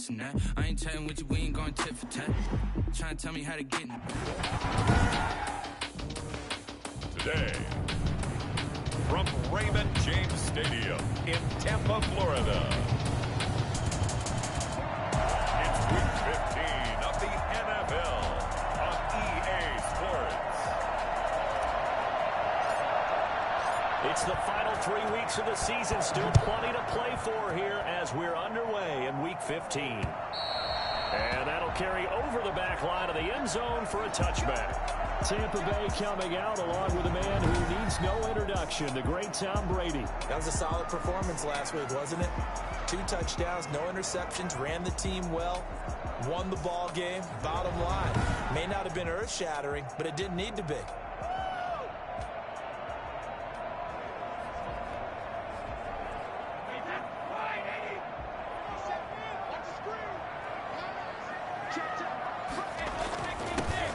this and that. I ain't chatting with you, we ain't going tit for tat. Trying to tell me how to get in it. Today, from Raymond James Stadium in Tampa, Florida, it's Week 15 of the NFL on EA Sports. It's the final 3 weeks of the season. Still plenty to play for here as we're underway in Week 15. And that'll carry over the back line of the end zone for a touchback. Tampa Bay coming out along with a man who needs no introduction, the great Tom Brady. That was a solid performance last week, wasn't it? 2 touchdowns, no interceptions, ran the team well, won the ball game. Bottom line, may not have been earth-shattering, but it didn't need to be.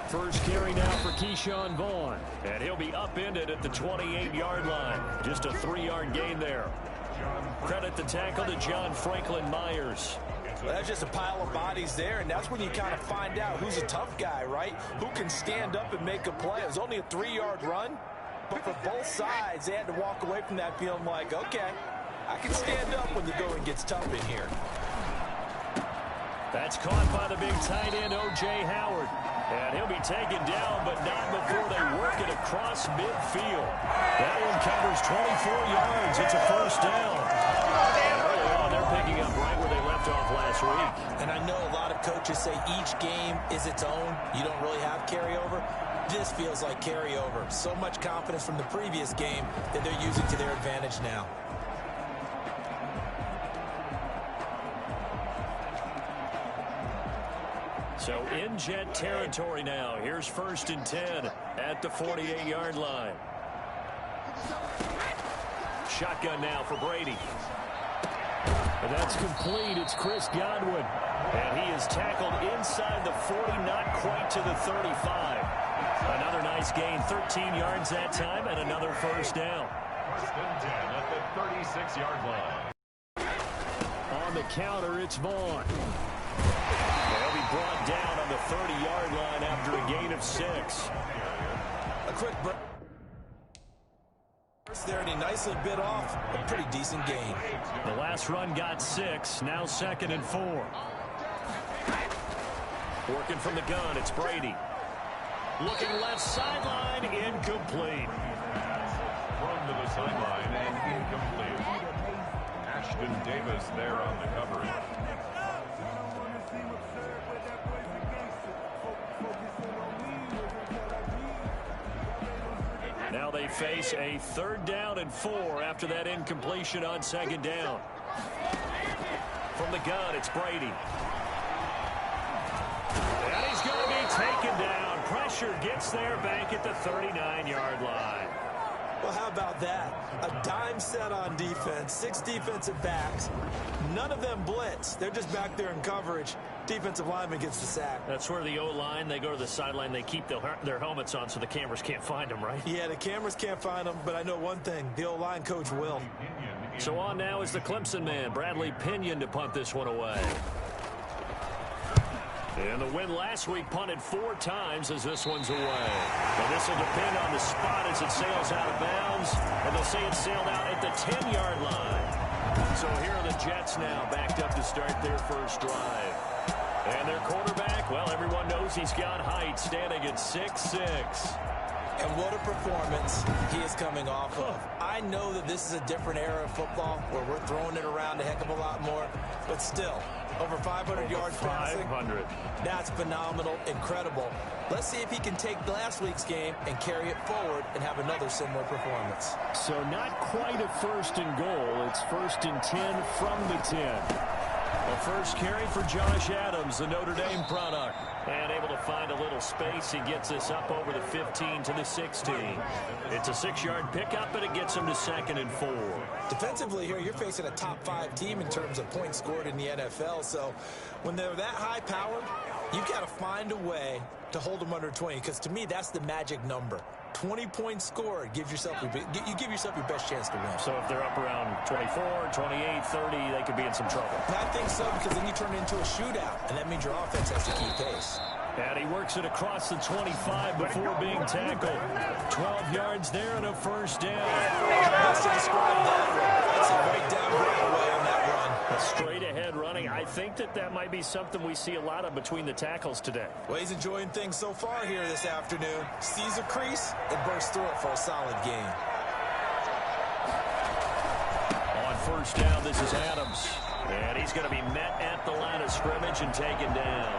First carry now for Keyshawn Vaughn. And he'll be upended at the 28-yard line. Just a 3-yard gain there. Credit the tackle to John Franklin Myers. Well, that's just a pile of bodies there, and that's when you kind of find out who's a tough guy, right? Who can stand up and make a play. It was only a 3-yard run, but for both sides, they had to walk away from that feeling like, okay, I can stand up when the going gets tough in here. That's caught by the big tight end, O.J. Howard. And he'll be taken down, but not before they work it across midfield. That one covers 24 yards. It's a first down. And early on, they're picking up right where they left off last week. And I know a lot of coaches say each game is its own. You don't really have carryover. This feels like carryover. So much confidence from the previous game that they're using to their advantage now. So in Jet territory now. Here's 1st and 10 at the 48-yard line. Shotgun now for Brady. And that's complete. It's Chris Godwin. And he is tackled inside the 40, not quite to the 35. Another nice gain, 13 yards that time, and another first down. 1st and 10 at the 36-yard line. On the counter, it's Vaughn. They'll be brought down on the 30-yard line after a gain of 6. A quick break there, and he nicely bit off a pretty decent gain. The last run got 6, now 2nd and 4. Working from the gun, it's Brady. Looking left sideline, incomplete. Thrown to the sideline and incomplete. Ashton Davis there on the coverage. Now they face a 3rd down and 4 after that incompletion on 2nd down. From the gun, it's Brady. And he's going to be taken down. Pressure gets there back at the 39-yard line. Well, how about that? A dime set on defense, 6 defensive backs. None of them blitz. They're just back there in coverage. Defensive lineman gets the sack. That's where the O-line, they go to the sideline, they keep their helmets on so the cameras can't find them, right? Yeah, the cameras can't find them, but I know one thing. The O-line coach will. So on now is the Clemson man, Bradley Pinion, to punt this one away. And the win last week punted 4 times as this one's away. Now this will depend on the spot as it sails out of bounds. And they'll say it sailed out at the 10-yard line. So here are the Jets now backed up to start their first drive. And their quarterback, well, everyone knows he's got height, standing at 6'6". And what a performance he is coming off of. I know that this is a different era of football where we're throwing it around a heck of a lot more, but still, over 500 yards passing. 500. That's phenomenal, incredible. Let's see if he can take last week's game and carry it forward and have another similar performance. So not quite a 1st and goal. It's 1st and 10 from the 10. A first carry for Josh Adams, the Notre Dame product. And able to find a little space. He gets this up over the 15 to the 16. It's a 6-yard pickup, and it gets him to 2nd and 4. Defensively here, you're facing a top 5 team in terms of points scored in the NFL. So when they're that high-powered, you've got to find a way to hold them under 20, because to me, that's the magic number. 20 points scored, you give yourself your best chance to win. So if they're up around 24, 28, 30, they could be in some trouble. I think so, because then you turn it into a shootout, and that means your offense has to keep pace. And he works it across the 25 before being tackled. 12 yards there and a first down. Best to describe that one. That's a right down breakaway on that run. A straight-ahead running. I think that might be something we see a lot of between the tackles today. Well, he's enjoying things so far here this afternoon. Sees a crease and bursts through it for a solid gain. On first down, this is Adams. And he's going to be met at the line of scrimmage and taken down.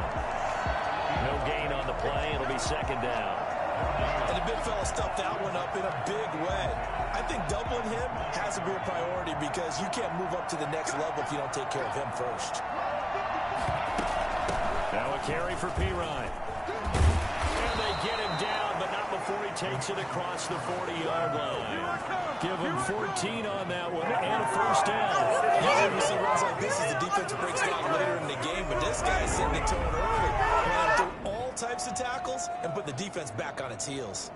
No gain on the play. It'll be second down. And the big fella stuffed that one up in a big way. I think doubling him has to be a priority because you can't move up to the next level if you don't take care of him first. Now a carry for Pirine. And they get him down, but not before he takes it across the 40-yard line. Give him 14 on that one and a first down. Usually we see runs like this as the defense breaks down later in the game, but this guy's setting the tone early. Running through all types of tackles and put the defense back on its heels.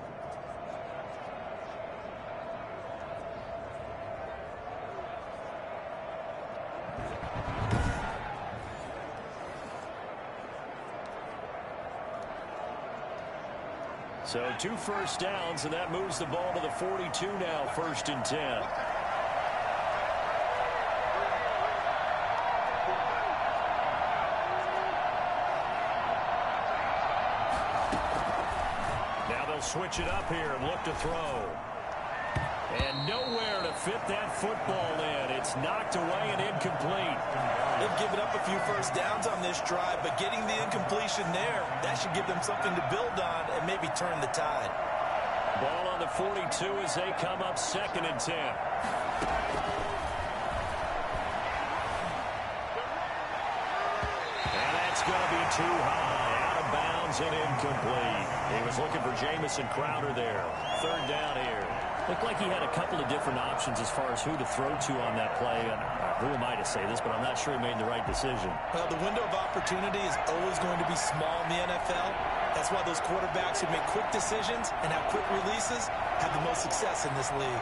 So 2 first downs, and that moves the ball to the 42 now, 1st and 10. Now they'll switch it up here and look to throw. And nowhere to fit that football in. It's knocked away and incomplete. They've given up a few first downs on this drive, but getting the incompletion there, that should give them something to build on and maybe turn the tide. Ball on the 42 as they come up 2nd and 10. And that's going to be too high. Out of bounds and incomplete. He was looking for Jamison Crowder there. 3rd down here. Looked like he had a couple of different options as far as who to throw to on that play. And who am I to say this, but I'm not sure he made the right decision. Well, the window of opportunity is always going to be small in the NFL. That's why those quarterbacks who make quick decisions and have quick releases have the most success in this league.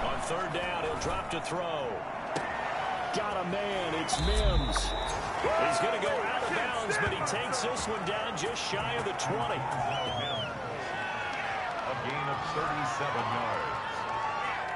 On 3rd down, he'll drop to throw. Got a man. It's Mims. He's going to go out of bounds, but he takes this one down just shy of the 20. A gain of 37 yards.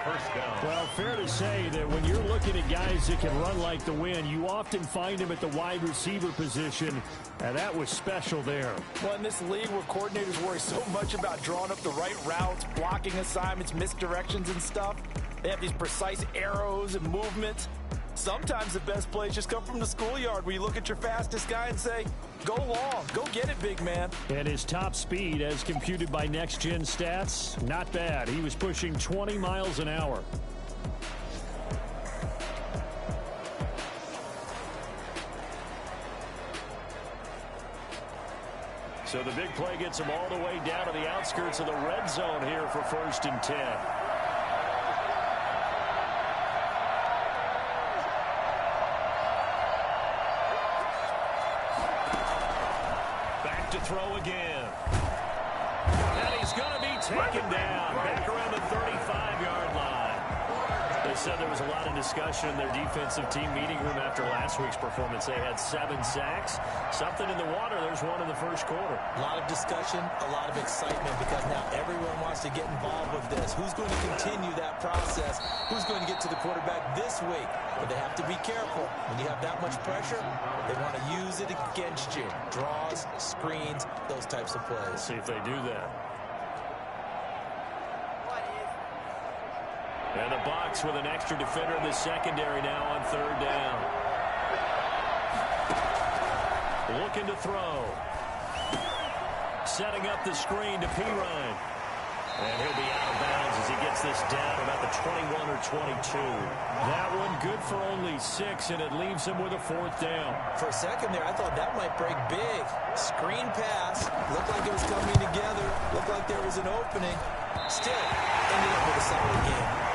First down. Well, fair to say that when you're looking at guys that can run like the wind, you often find them at the wide receiver position, and that was special there. Well, in this league where coordinators worry so much about drawing up the right routes, blocking assignments, misdirections and stuff, they have these precise arrows and movements. Sometimes the best plays just come from the schoolyard where you look at your fastest guy and say, go long, go get it, big man. And his top speed, as computed by Next Gen Stats, not bad. He was pushing 20 miles an hour. So the big play gets him all the way down to the outskirts of the red zone here for 1st and 10. To throw again. And he's going to be taken down back around the 35-yard line. They said there was a lot of discussion in their defensive team meeting room after last week's performance. They had 7 sacks. Something in the water. There's one in the first quarter. A lot of discussion, a lot of excitement because now everyone wants to get involved with this. Who's going to continue that process? Who's going to get to the quarterback this week? But they have to be careful. When you have that much pressure, they want to use it against you. Draws, screens, those types of plays. Let's see if they do that. And the box with an extra defender in the secondary now on 3rd down. Looking to throw. Setting up the screen to Pirine. And he'll be out of bounds as he gets this down about the 21 or 22. That one good for only 6, and it leaves him with a 4th down. For a second there, I thought that might break big. Screen pass. Looked like it was coming together. Looked like there was an opening. Still, ended up with a solid game.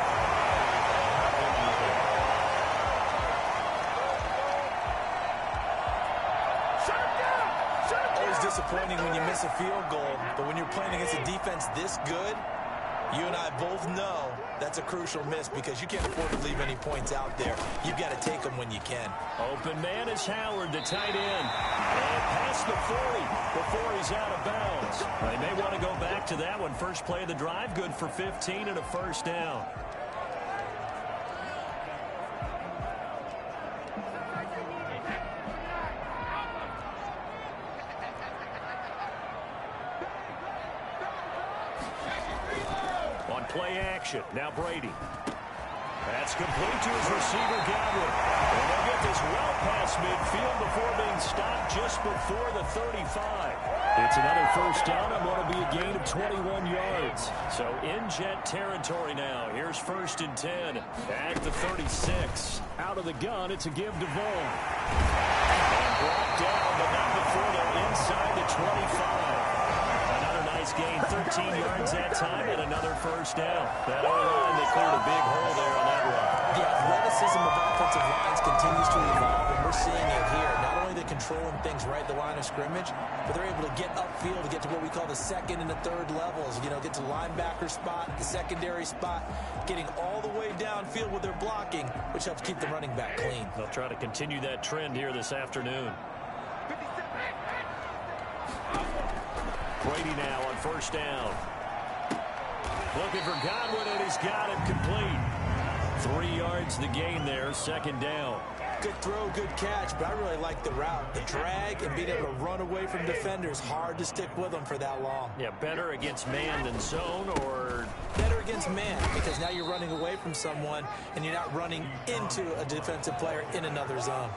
disappointing when you miss a field goal, but when you're playing against a defense this good, you and I both know that's a crucial miss because you can't afford to leave any points out there. You've got to take them when you can. Open man is Howard, the tight end. And past the 40 before he's out of bounds. They may want to go back to that one. First play of the drive, good for 15 and a first down. Play action. Now Brady. That's complete to his receiver, Godwin. And they'll get this well past midfield before being stopped just before the 35. It's another first down and what will be a gain of 21 yards. So in Jet territory now. Here's 1st and 10 at the 36. Out of the gun, it's a give to Vaughn. And brought down, but not before they're inside the 25. Gain 13 yards that time and another first down. That O-line, they cleared a big hole there on that run. The athleticism of offensive lines continues to evolve, and we're seeing it here. Not only are they controlling things right at the line of scrimmage, but they're able to get upfield to get to what we call the second and the third levels. You know, get to the linebacker spot, the secondary spot, getting all the way downfield with their blocking, which helps keep the running back clean. They'll try to continue that trend here this afternoon. Brady now on first down. Looking for Godwin, and he's got it complete. 3 yards the gain there, second down. Good throw, good catch, but I really like the route. The drag and being able to run away from defenders, hard to stick with them for that long. Yeah, better against man than zone, or? Better against man, because now you're running away from someone, and you're not running into a defensive player in another zone.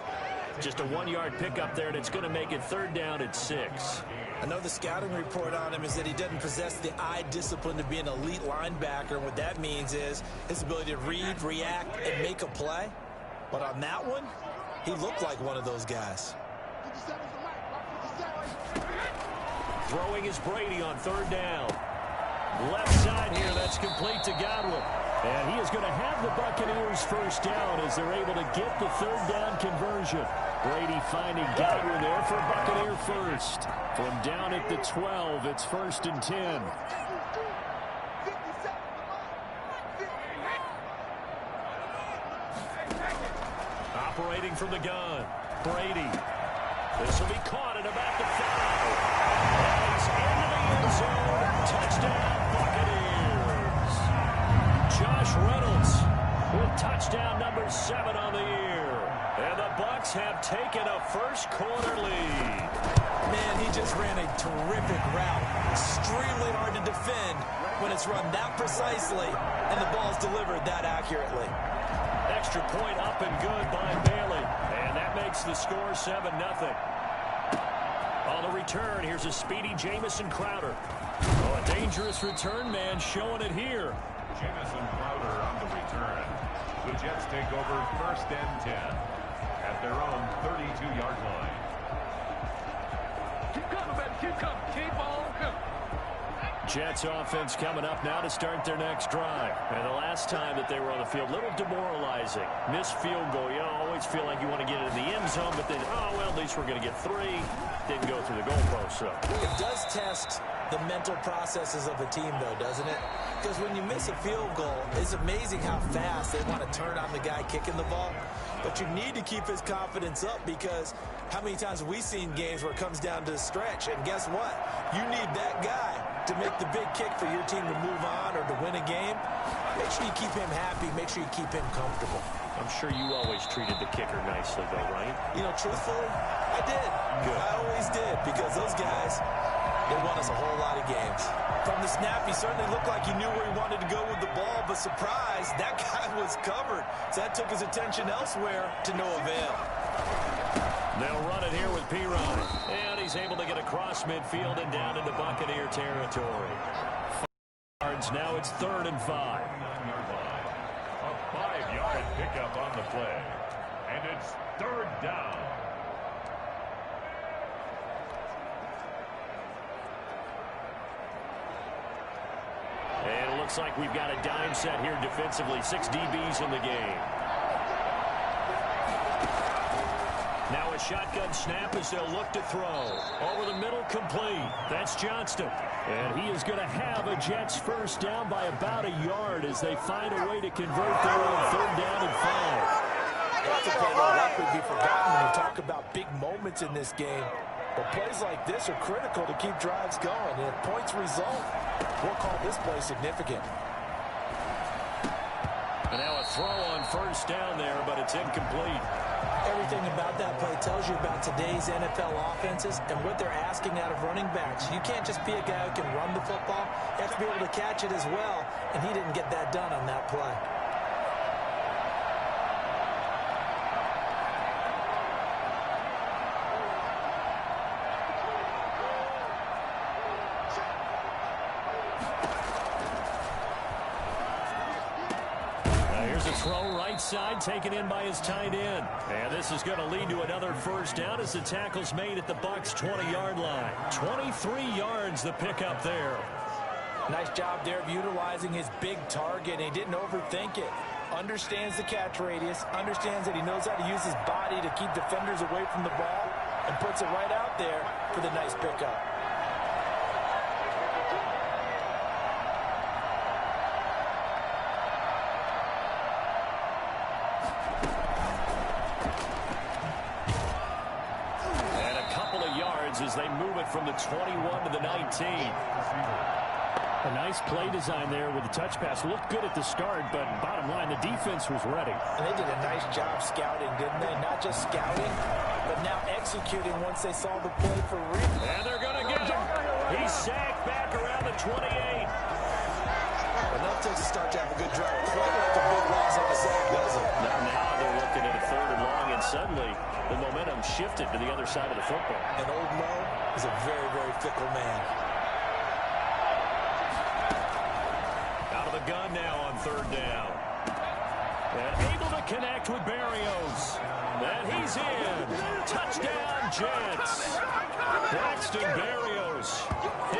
Just a 1-yard pickup there, and it's going to make it third down at 6. I know the scouting report on him is that he doesn't possess the eye discipline to be an elite linebacker. And what that means is his ability to read, react, and make a play. But on that one, he looked like one of those guys. Throwing is Brady on third down. Left side here, that's complete to Godwin. And he is going to have the Buccaneers first down as they're able to get the third down conversion. Brady finding Godwin there for Buccaneer first. From down at the 12, it's 1st and 10. Operating from the gun, Brady. This will be caught at about the 5. And he's into the end zone. Touchdown, Buccaneers. Josh Reynolds with touchdown number 7 on the year. And the Bucs have taken a first quarter lead. Man, he just ran a terrific route. Extremely hard to defend when it's run that precisely and the ball's delivered that accurately. Extra point up and good by Bailey. And that makes the score 7-0. On the return, here's a speedy Jamison Crowder. Oh, a dangerous return man showing it here. Jamison Crowder on the return. The Jets take over 1st and 10 at their own 32-yard line. Keep coming, baby. Keep coming. Keep on coming. Jets offense coming up now to start their next drive. And the last time that they were on the field, a little demoralizing. Missed field goal. You always feel like you want to get into the end zone, but then, oh, well, at least we're going to get 3. Didn't go through the goalpost, so. It does test the mental processes of a team, though, doesn't it? Because when you miss a field goal, it's amazing how fast they want to turn on the guy kicking the ball. But you need to keep his confidence up because how many times have we seen games where it comes down to the stretch? And guess what? You need that guy to make the big kick for your team to move on or to win a game. Make sure you keep him happy. Make sure you keep him comfortable. I'm sure you always treated the kicker nicely, though, right? You know, truthfully, I did. Good. I always did because those guys, they won us a whole lot of games. From the snap, he certainly looked like he knew where he wanted to go with the ball, but surprise, that guy was covered. So that took his attention elsewhere to no avail. They'll run it here with P-Ryan. And he's able to get across midfield and down into Buccaneer territory. 5 yards, now it's 3rd and 5. A 5-yard pickup on the play. And it's 3rd down. And it looks like we've got a dime set here defensively. 6 DBs in the game. Now a shotgun snap as they'll look to throw. Over the middle, complete. That's Johnston. And he is going to have a Jets first down by about a yard as they find a way to convert there on 3rd down and 5. That's a play that'll likely be forgotten when you talk about big moments in this game. But plays like this are critical to keep drives going. And if points result, we'll call this play significant. And now a throw on 1st down there, but it's incomplete. Everything about that play tells you about today's NFL offenses and what they're asking out of running backs. You can't just be a guy who can run the football. You have to be able to catch it as well, and he didn't get that done on that play. Throw right side, taken in by his tight end. And this is going to lead to another first down as the tackle's made at the Bucs' 20-yard line. 23 yards the pickup there. Nice job there of utilizing his big target. He didn't overthink it. Understands the catch radius. Understands that he knows how to use his body to keep defenders away from the ball. And puts it right out there for the nice pickup. As they move it from the 21 to the 19. A nice play design there with the touch pass. Looked good at the start, but bottom line, the defense was ready. And they did a nice job scouting, didn't they? Not just scouting, but now executing once they saw the play for real. And they're going to get him. He's sacked back around the 28. Enough to start to have a good drive. Quite like a big loss on the sack, doesn't it? Now they're looking at a 3rd and long, and suddenly the momentum shifted to the other side of the football. And old Mo is a very, very fickle man. Out of the gun now on 3rd down. And able to connect with Berrios. And he's in. Touchdown, Jets. Braxton Berrios.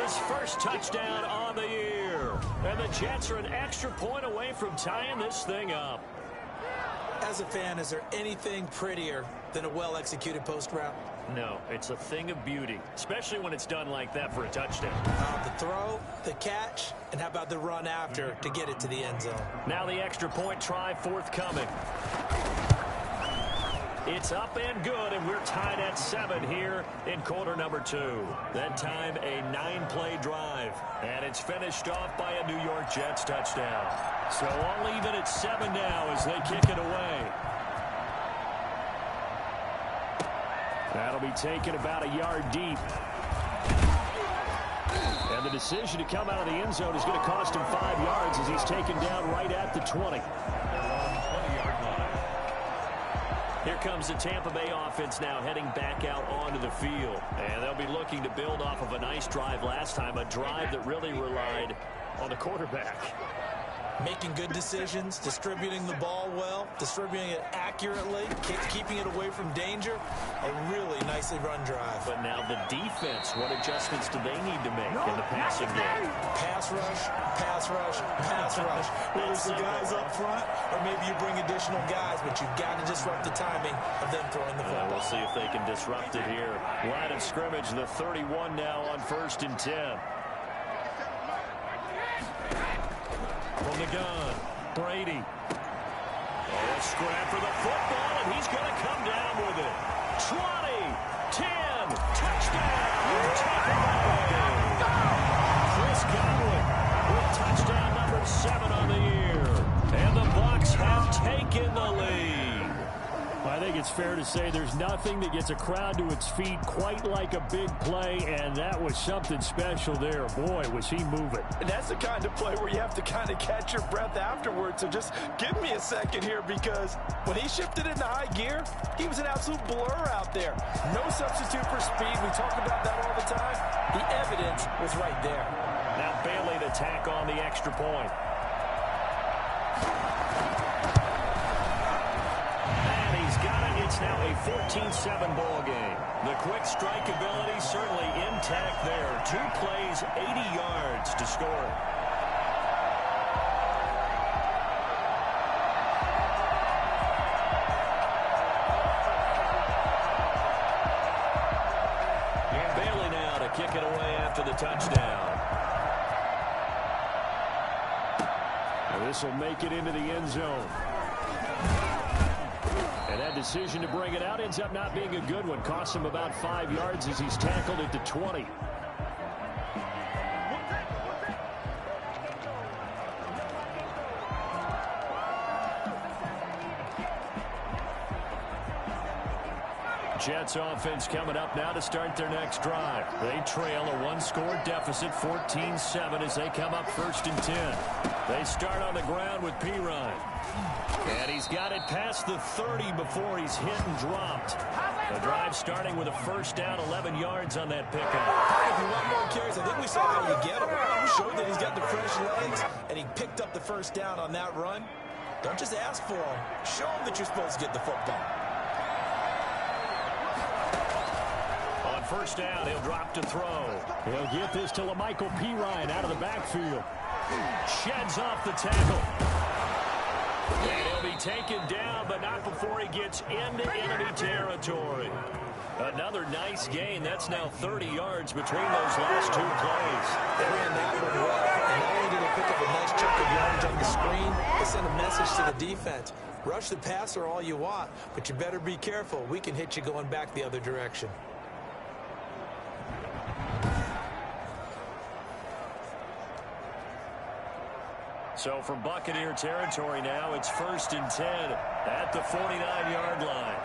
His first touchdown on the year. And the Jets are an extra point away from tying this thing up. As a fan, is there anything prettier than a well-executed post route? No, it's a thing of beauty, especially when it's done like that for a touchdown. The throw, the catch, and how about the run after to get it to the end zone? Now the extra point try forthcoming. It's up and good, and we're tied at 7 here in quarter number 2. That time, a 9-play drive, and it's finished off by a New York Jets touchdown. So all even at 7 now as they kick it away. That'll be taken about a yard deep. And the decision to come out of the end zone is going to cost him 5 yards as he's taken down right at the 20. Here comes the Tampa Bay offense now heading back out onto the field. And they'll be looking to build off of a nice drive last time, a drive that really relied on the quarterback. Making good decisions, distributing the ball well, distributing it accurately, keeping it away from danger. A really nicely run drive. But now the defense, what adjustments do they need to make in the passing game? Pass rush, pass rush, pass rush. Whether it's the guys up front or maybe you bring additional guys, but you've got to disrupt the timing of them throwing the football. We'll see if they can disrupt it here. Line of scrimmage, the 31 now on 1st and 10. From the gun, Brady. Oh, a scrap for the football, and he's going to come down with it. 20, 10, touchdown, Tampa Bay. Chris Godwin with touchdown number 7 on the year. And the Bucs have taken the lead. I think it's fair to say there's nothing that gets a crowd to its feet quite like a big play, and that was something special there. Boy, was he moving. And that's the kind of play where you have to kind of catch your breath afterwards. So just give me a second here, because when he shifted into high gear, he was an absolute blur out there. No substitute for speed. We talk about that all the time. The evidence was right there. Now Bailey to tack on the extra point. It's now a 14-7 ball game. The quick strike ability certainly intact there. 2 plays, 80 yards to score. touchdown. And this will make it into the end zone. And that decision to bring it out ends up not being a good one. Costs him about 5 yards as he's tackled at the 20. Jets offense coming up now to start their next drive. They trail a one-score deficit, 14-7, as they come up 1st and 10. They start on the ground with P-Ryan. And he's got it past the 30 before he's hit and dropped. The drive starting with a 1st down, 11 yards on that pickup. If you want more carries, I think we saw how you get him. Showed that he's got the fresh legs, and he picked up the 1st down on that run. Don't just ask for him. Show him that you're supposed to get the football. On 1st down, he'll drop to throw. He'll get this to LaMichael P-Ryan out of the backfield. Sheds off the tackle. And he'll be taken down, but not before he gets into enemy territory. Another nice gain. That's now 30 yards between those last 2 plays. They ran that one well, and not only did they pick up a nice chunk of yards on the screen, they sent a message to the defense. Rush the passer all you want, but you better be careful. We can hit you going back the other direction. So from Buccaneer territory now, it's 1st and 10 at the 49-yard line.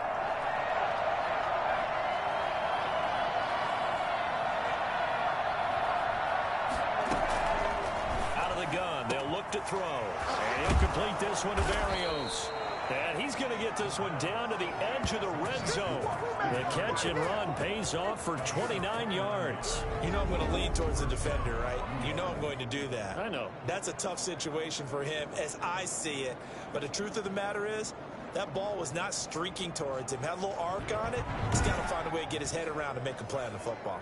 Out of the gun, they'll look to throw. And he'll complete this one to Berrios. And he's going to get this one down to the edge of the red zone. The catch and run pays off for 29 yards. You know I'm going to lean towards the defender, right? You know I'm going to do that. I know. That's a tough situation for him as I see it. But the truth of the matter is, that ball was not streaking towards him. Had a little arc on it. He's got to find a way to get his head around and make a play on the football.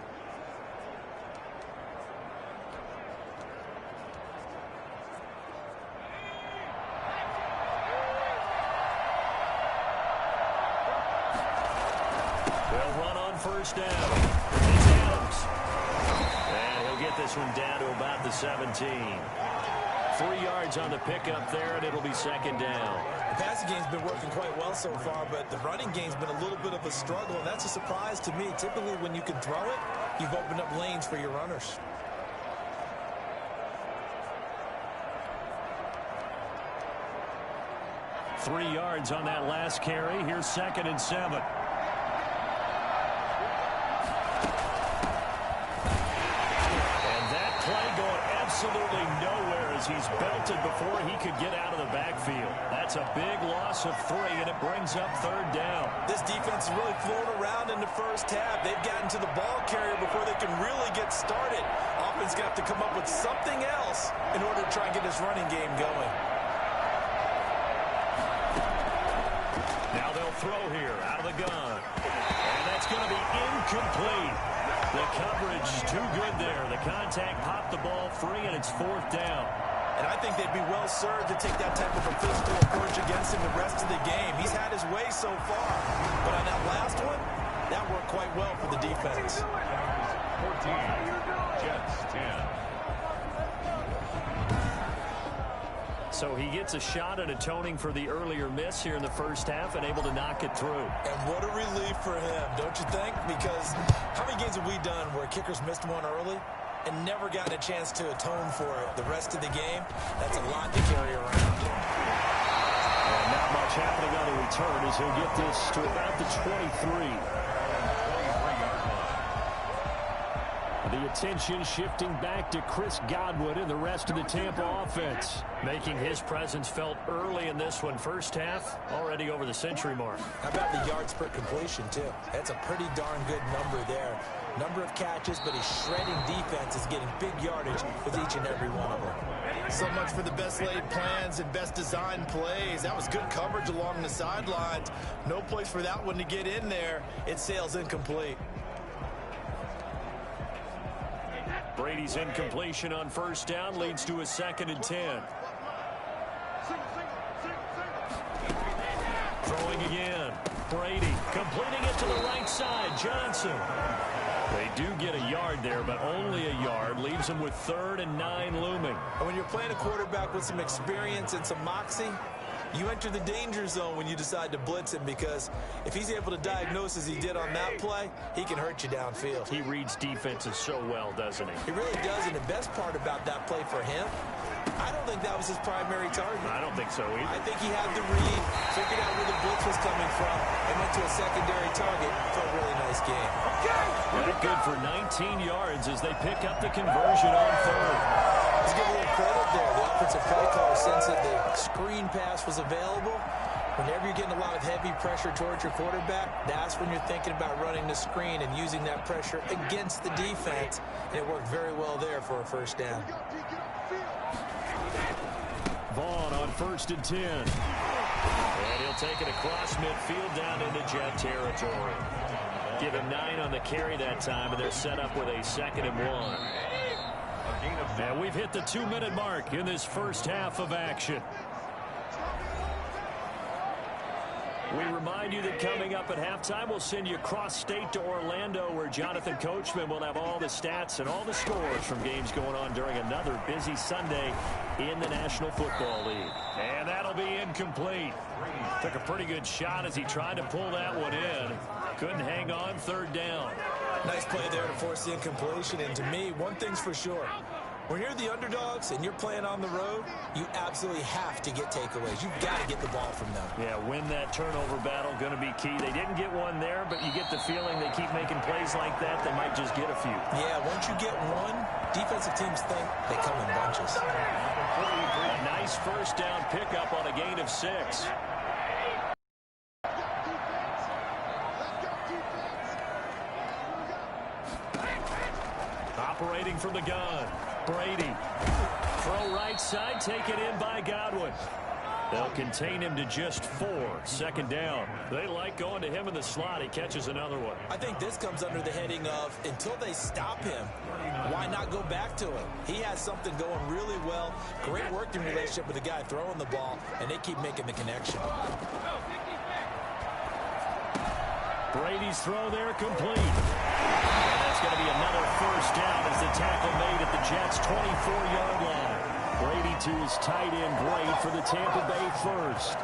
First down. It's Adams. And he'll get this one down to about the 17. 3 yards on the pickup there, and it'll be 2nd down. The passing game's been working quite well so far, but the running game's been a little bit of a struggle, and that's a surprise to me. Typically, when you can throw it, you've opened up lanes for your runners. Three yards on that last carry. Here's 2nd and 7. Absolutely nowhere as he's belted before he could get out of the backfield. That's a big loss of 3, and it brings up 3rd down. This defense is really flown around in the first half. They've gotten to the ball carrier before they can really get started. Offense got to come up with something else in order to try and get this running game going. Now they'll throw here out of the gun. And that's going to be incomplete. The coverage too good there. The contact popped the ball free, and it's 4th down. And I think they'd be well served to take that type of a physical approach against him the rest of the game. He's had his way so far. But on that last one, that worked quite well for the defense. 14, Jets 10. So he gets a shot at atoning for the earlier miss here in the first half and able to knock it through. And what a relief for him, don't you think? Because how many games have we done where kickers missed one early and never gotten a chance to atone for it the rest of the game? That's a lot to carry around. And not much happening on the return as he'll get this to about the 23. The attention shifting back to Chris Godwin and the rest of the Tampa offense. Making his presence felt early in this one. First half, already over the century mark. How about the yards per completion, too? That's a pretty darn good number there. Number of catches, but his shredding defense is getting big yardage with each and every one of them. So much for the best laid plans and best designed plays. That was good coverage along the sidelines. No place for that one to get in there. It sails incomplete. Brady's incompletion on first down leads to a 2nd and 10. Throwing again. Brady completing it to the right side. Johnson. They do get a yard there, but only a yard. Leaves them with 3rd and 9 looming. And when you're playing a quarterback with some experience and some moxie, you enter the danger zone when you decide to blitz him, because if he's able to diagnose as he did on that play, he can hurt you downfield. He reads defenses so well, doesn't he? He really does, and the best part about that play for him, I don't think that was his primary target. I don't think so either. I think he had the read, figured out where the blitz was coming from, and went to a secondary target for a really nice game. That good for 19 yards as they pick up the conversion on 3rd. Let's give a little credit there. The offensive play caller sensed that the screen pass was available. Whenever you're getting a lot of heavy pressure towards your quarterback, that's when you're thinking about running the screen and using that pressure against the defense. And it worked very well there for a first down. Vaughn on 1st and 10. And he'll take it across midfield down into Jet territory. Give him 9 on the carry that time, and they're set up with a 2nd and 1. And we've hit the 2-minute mark in this first half of action. We remind you that coming up at halftime, we'll send you cross-state to Orlando, where Jonathan Coachman will have all the stats and all the scores from games going on during another busy Sunday in the National Football League. And that'll be incomplete. Took a pretty good shot as he tried to pull that one in. Couldn't hang on, 3rd down. Nice play there to force the incompletion. And to me, one thing's for sure. When you're the underdogs and you're playing on the road, you absolutely have to get takeaways. You've got to get the ball from them. Yeah, win that turnover battle, going to be key. They didn't get one there, but you get the feeling they keep making plays like that, they might just get a few. Yeah, once you get one, defensive teams think they come in bunches. A nice first down pickup on a gain of 6. Operating from the gun. Brady. Throw right side, taken in by Godwin. They'll contain him to just 4. 2nd down. They like going to him in the slot. He catches another one. I think this comes under the heading of, until they stop him, why not go back to him? He has something going really well. Great working relationship with the guy throwing the ball, and they keep making the connection. Brady's throw there complete. And that's going to be another first down as the tackle made at the Jets' 24-yard line. Brady to his tight end, Gray, for the Tampa Bay first.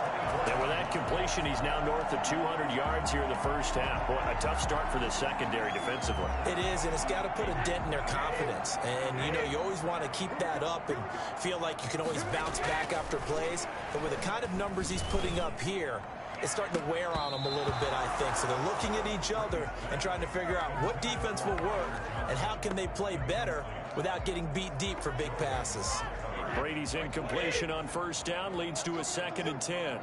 And with that completion, he's now north of 200 yards here in the first half. Boy, a tough start for the secondary defensively. It is, and it's got to put a dent in their confidence. And, you know, you always want to keep that up and feel like you can always bounce back after plays. But with the kind of numbers he's putting up here, it's starting to wear on them a little bit, I think. So they're looking at each other and trying to figure out what defense will work and how can they play better without getting beat deep for big passes. Brady's incompletion on first down leads to a 2nd and 10.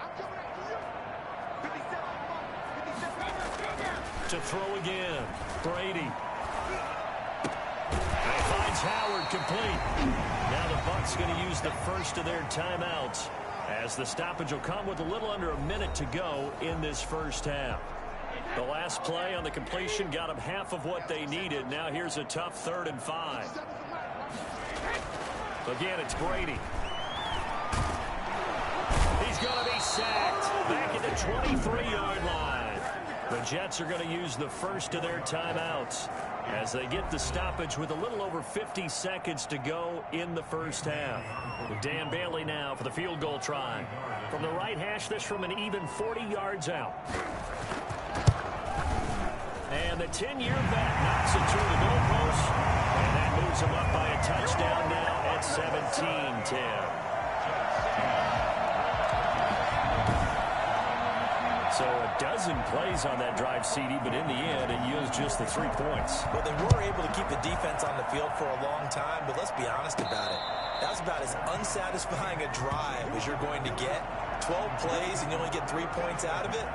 To throw again. Brady. And finds Howard complete. Now the Bucs going to use the first of their timeouts, as the stoppage will come with a little under a minute to go in this first half. The last play on the completion got them half of what they needed. Now here's a tough 3rd and 5. Again, it's Brady. He's going to be sacked back at the 23-yard line. The Jets are going to use the first of their timeouts as they get the stoppage with a little over 50 seconds to go in the first half. Dan Bailey now for the field goal try. From the right hash, this from an even 40 yards out. And the 10-year vet knocks it through the goalpost. And that moves him up by a touchdown now at 17-10. So a dozen plays on that drive, CD, but in the end, it yields just the 3 points. Well, they were able to keep the defense on the field for a long time, but let's be honest about it. That was about as unsatisfying a drive as you're going to get. 12 plays and you only get 3 points out of it.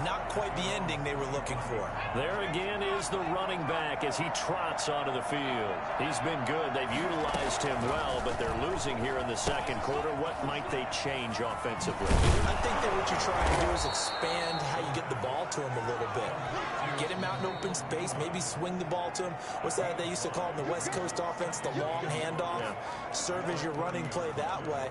Not quite the ending they were looking for. There again is the running back as he trots onto the field. He's been good. They've utilized him well, but they're losing here in the second quarter. What might they change offensively? I think that what you're trying to do is expand how you get the ball to him a little bit. Get him out in open space, maybe swing the ball to him. What's that they used to call in the West Coast offense, the long handoff? Yeah. Serve as your running play that way.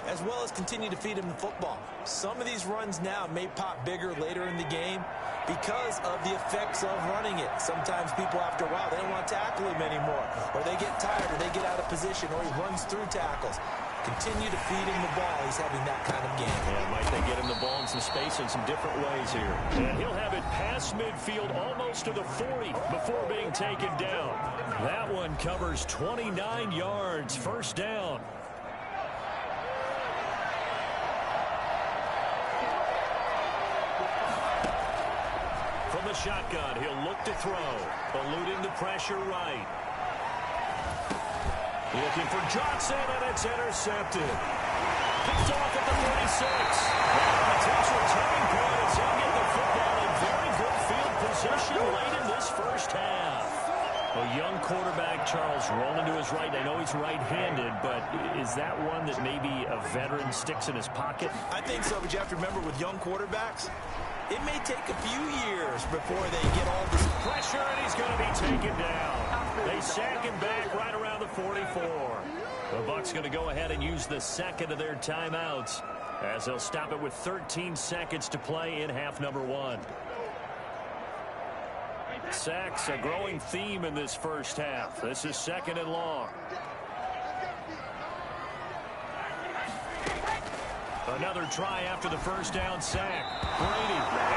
as well as continue to feed him the football. Some of these runs now may pop bigger later in the game because of the effects of running it. Sometimes people, after a while, they don't want to tackle him anymore, or they get tired, or they get out of position, or he runs through tackles. Continue to feed him the ball. He's having that kind of game. Yeah, might they get him the ball in some space in some different ways here. And he'll have it past midfield almost to the 40 before being taken down. That one covers 29 yards. First down. From the shotgun, he'll look to throw. Eluding the pressure right. Looking for Johnson, and it's intercepted. Picked off at the 46. Potential turning point as he'll get the football in very good field position late in this first half. A young quarterback, Charles, rolling to his right. I know he's right-handed, but is that one that maybe a veteran sticks in his pocket? I think so, but you have to remember with young quarterbacks, it may take a few years before they get all this pressure, and he's going to be taken down. They sack him back right around the 44. The Bucs going to go ahead and use the second of their timeouts as they'll stop it with 13 seconds to play in half number 1. Sacks, a growing theme in this first half. This is second and long. Another try after the first down sack. Brady,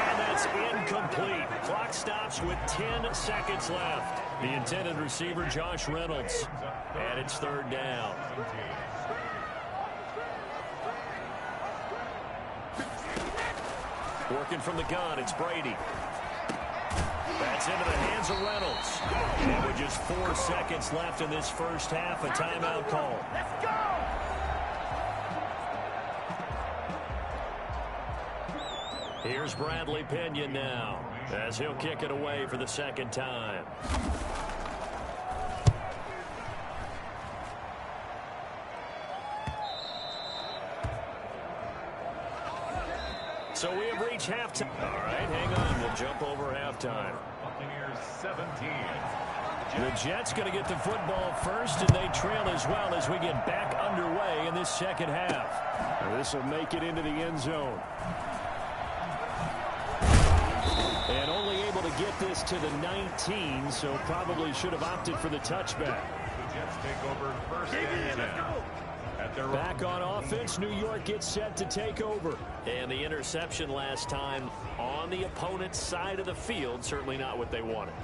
and that's incomplete. Clock stops with 10 seconds left. The intended receiver, Josh Reynolds. And it's third down. Working from the gun, it's Brady. That's into the hands of Reynolds. And with just 4 seconds left in this first half, a timeout call. Let's go! Here's Bradley Pinion now as he'll kick it away for the second time. So we have reached halftime. All right, hang on. We'll jump over halftime. Buccaneers 17. The Jets going to get the football first, and they trail as well as we get back underway in this second half. This will make it into the end zone. And only able to get this to the 19, so probably should have opted for the touchback. The Jets take over first and 10. Back on offense, New York gets set to take over. And the interception last time on the opponent's side of the field, certainly not what they wanted.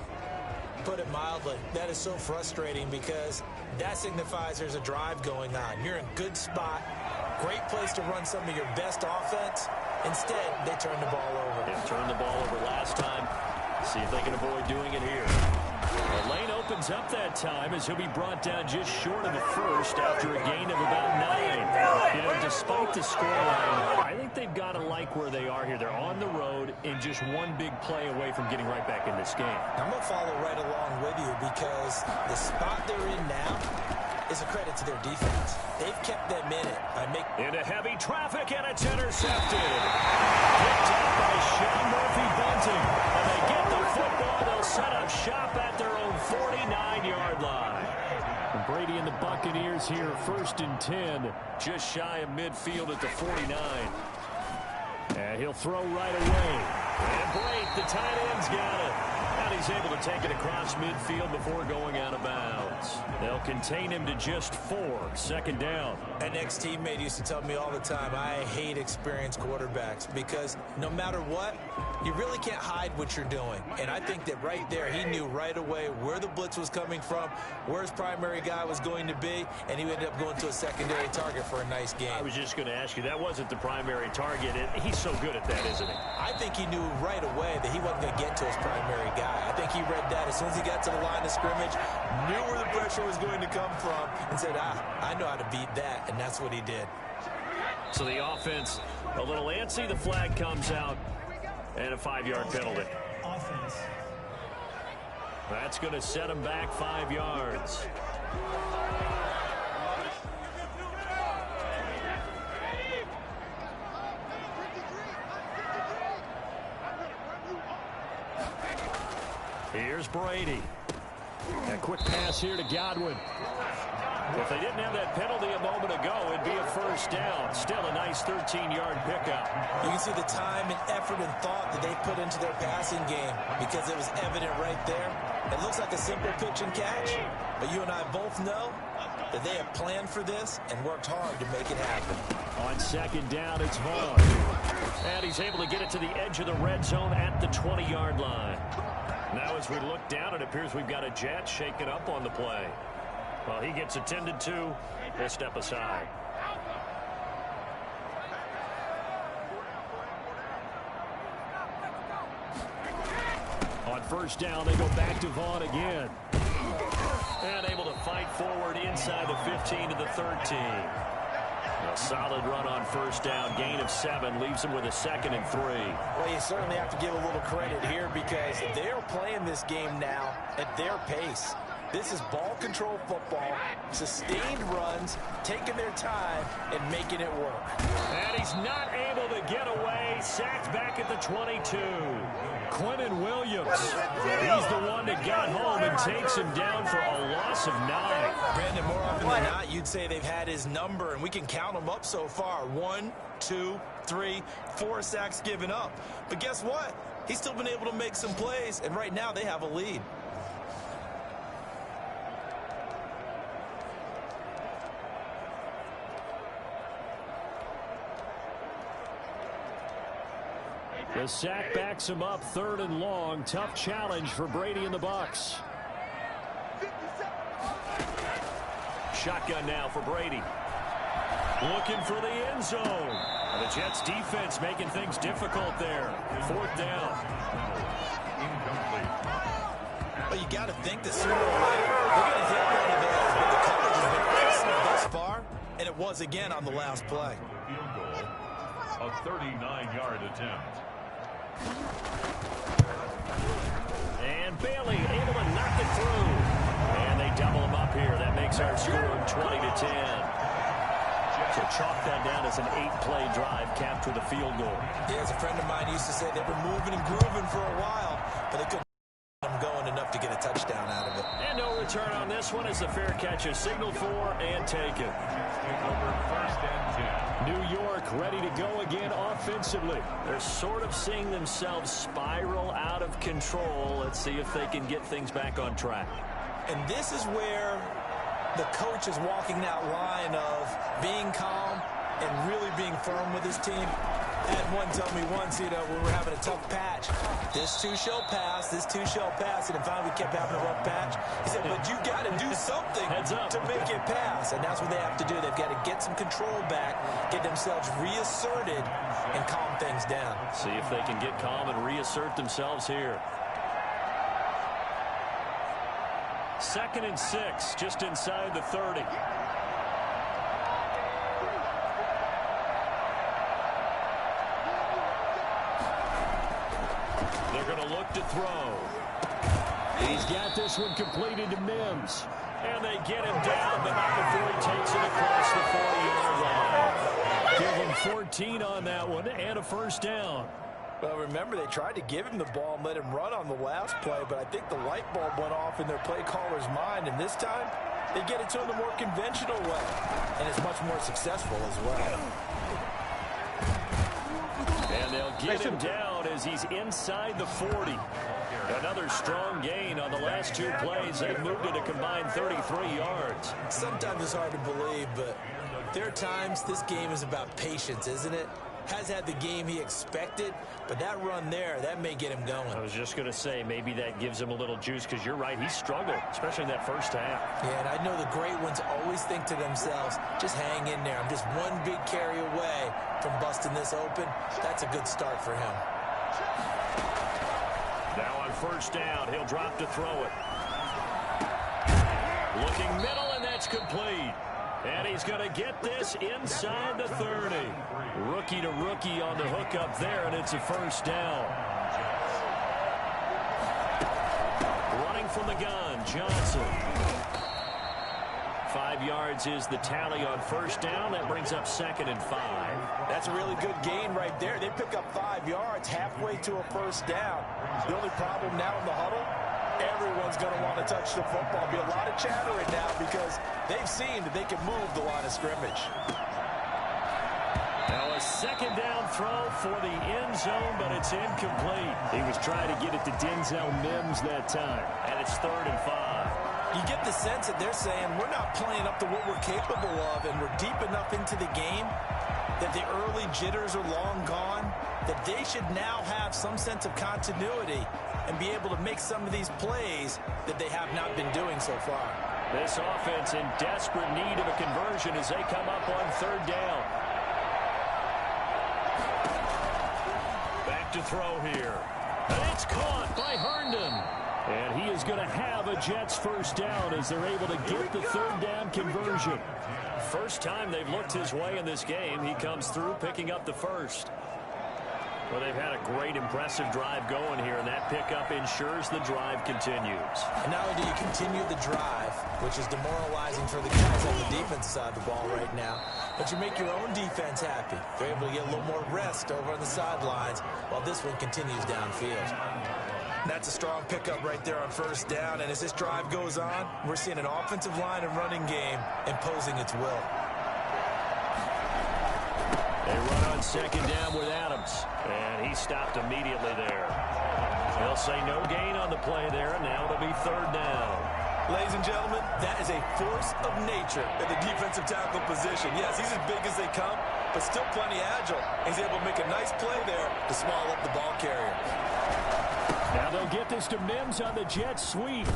Put it mildly, that is so frustrating because that signifies there's a drive going on. You're in a good spot, great place to run some of your best offense. Instead, they turn the ball over. They turned the ball over last time. See if they can avoid doing it here. The lane opens up that time as he'll be brought down just short of the first after a gain of about 9. You know, despite the scoreline, I think they've got to like where they are here. They're on the road and just one big play away from getting right back in this game. I'm going to follow right along with you because the spot they're in now is a credit to their defense. They've kept them in it. Into heavy traffic, and it's intercepted. Picked up by Sean Murphy-Bunting. And they get the football. They'll set up shop at their own 49-yard line. And Brady and the Buccaneers here, first and 10, just shy of midfield at the 49. And he'll throw right away. And Blake, the tight end's got it. And he's able to take it across midfield before going out of bounds. They'll contain him to just 4. Second down. An ex-teammate used to tell me all the time, I hate experienced quarterbacks because no matter what, you really can't hide what you're doing. And I think that right there, he knew right away where the blitz was coming from, where his primary guy was going to be, and he ended up going to a secondary target for a nice game. I was just going to ask you, that wasn't the primary target. He's so good at that, isn't he? I think he knew right away that he wasn't going to get to his primary guy. I think he read that as soon as he got to the line of scrimmage, knew where the pressure was going to come from, and said, I know how to beat that, and that's what he did. So the offense a little antsy. The flag comes out, and a 5-yard penalty. Offense. That's going to set him back 5 yards. Here's Brady. A quick pass here to Godwin. If they didn't have that penalty a moment ago, it'd be a first down. Still a nice 13-yard pickup. You can see the time and effort and thought that they put into their passing game because it was evident right there. It looks like a simple pitch and catch, but you and I both know that they have planned for this and worked hard to make it happen. On second down, it's Vaughn. And he's able to get it to the edge of the red zone at the 20-yard line. Now as we look down, it appears we've got a Jet shaken up on the play. Well, he gets attended to. We'll step aside. On first down, they go back to Vaughn again. And able to fight forward inside the 15 to the 13. A solid run on first down. Gain of 7 leaves them with a 2nd and 3. Well, you certainly have to give a little credit here because they're playing this game now at their pace. This is ball control football, sustained runs, taking their time, and making it work. And he's not able to get away. Sacked back at the 22. Quentin Williams. He's the one that got home and takes him down for a loss of 9. Brandon, more often than not, you'd say they've had his number, and we can count them up so far. 1, 2, 3, 4 sacks given up. But guess what? He's still been able to make some plays, and right now they have a lead. The sack backs him up, 3rd and long. Tough challenge for Brady and the Bucs. Shotgun now for Brady. Looking for the end zone. The Jets defense making things difficult there. 4th down. Well, you got to think that sooner or later they're going to hit one of those, but the coverage has been excellent thus far, and it was again on the last play. Field goal, a 39-yard attempt. And Bailey able to knock it through. And they double him up here. That makes our score 20-10. So chalk that down as an 8-play drive capped with a field goal. Yeah, as a friend of mine used to say, they were moving and grooving for a while, but they couldn't get them going enough to get a touchdown out of it. And no return on this one as the fair catch is signaled for and taken. Over 1st and 10. New York ready to go again offensively. They're sort of seeing themselves spiral out of control. Let's see if they can get things back on track. And this is where the coach is walking that line of being calm and really being firm with his team. I had one tell me once, you know, when we're having a tough patch, this too shall pass, this too shall pass, and finally we kept having a rough patch. He said, but you got to do something to make it pass, and that's what they have to do. They've got to get some control back, get themselves reasserted, and calm things down. See if they can get calm and reassert themselves here. 2nd and 6, just inside the 30. They're going to look to throw. He's got this one completed to Mims. And they get him down, but not before he takes it across the 40-yard line. Give him 14 on that one and a first down. Well, remember, they tried to give him the ball and let him run on the last play, but I think the light bulb went off in their play caller's mind, and this time they get it to him the more conventional way, and it's much more successful as well. And they'll get him down as he's inside the 40. Another strong gain on the last 2 plays. They've moved it a combined 33 yards. Sometimes it's hard to believe, but there are times this game is about patience, isn't it? Has had the game he expected, but that run there, that may get him going. I was just going to say, maybe that gives him a little juice, because you're right, he struggled, especially in that first half. Yeah, and I know the great ones always think to themselves, just hang in there. I'm just one big carry away from busting this open. That's a good start for him. Now on first down, he'll drop to throw it. Looking middle, and that's complete. And he's going to get this inside the 30. Rookie to rookie on the hookup there, and it's a first down. Running from the gun, Johnson. 5 yards is the tally on first down. That brings up 2nd and 5. That's a really good gain right there. They pick up 5 yards halfway to a first down. The only problem now in the huddle, Everyone's going to want to touch the football. Be a lot of chattering now because they've seen that they can move the line of scrimmage. Now a second down throw for the end zone, but it's incomplete. He was trying to get it to Denzel Mims that time, and it's 3rd and 5. You get the sense that they're saying we're not playing up to what we're capable of, and we're deep enough into the game that the early jitters are long gone, that they should now have some sense of continuity and be able to make some of these plays that they have not been doing so far. This offense in desperate need of a conversion as they come up on 3rd down. Back to throw here. And it's caught by Herndon. And he is going to have a Jets first down as they're able to get the 3rd down conversion. First time they've looked his way in this game. He comes through picking up the first. Well, they've had a great, impressive drive going here, and that pickup ensures the drive continues. And not only do you continue the drive, which is demoralizing for the guys on the defense side of the ball right now, but you make your own defense happy. They're able to get a little more rest over on the sidelines while this one continues downfield. That's a strong pickup right there on 1st down, and as this drive goes on, we're seeing an offensive line and running game imposing its will. They run on 2nd down with Adams, and he stopped immediately there. They'll say no gain on the play there, and now it'll be 3rd down. Ladies and gentlemen, that is a force of nature in the defensive tackle position. Yes, he's as big as they come, but still plenty agile. He's able to make a nice play there to swallow up the ball carrier. Now they'll get this to Mims on the jet sweep.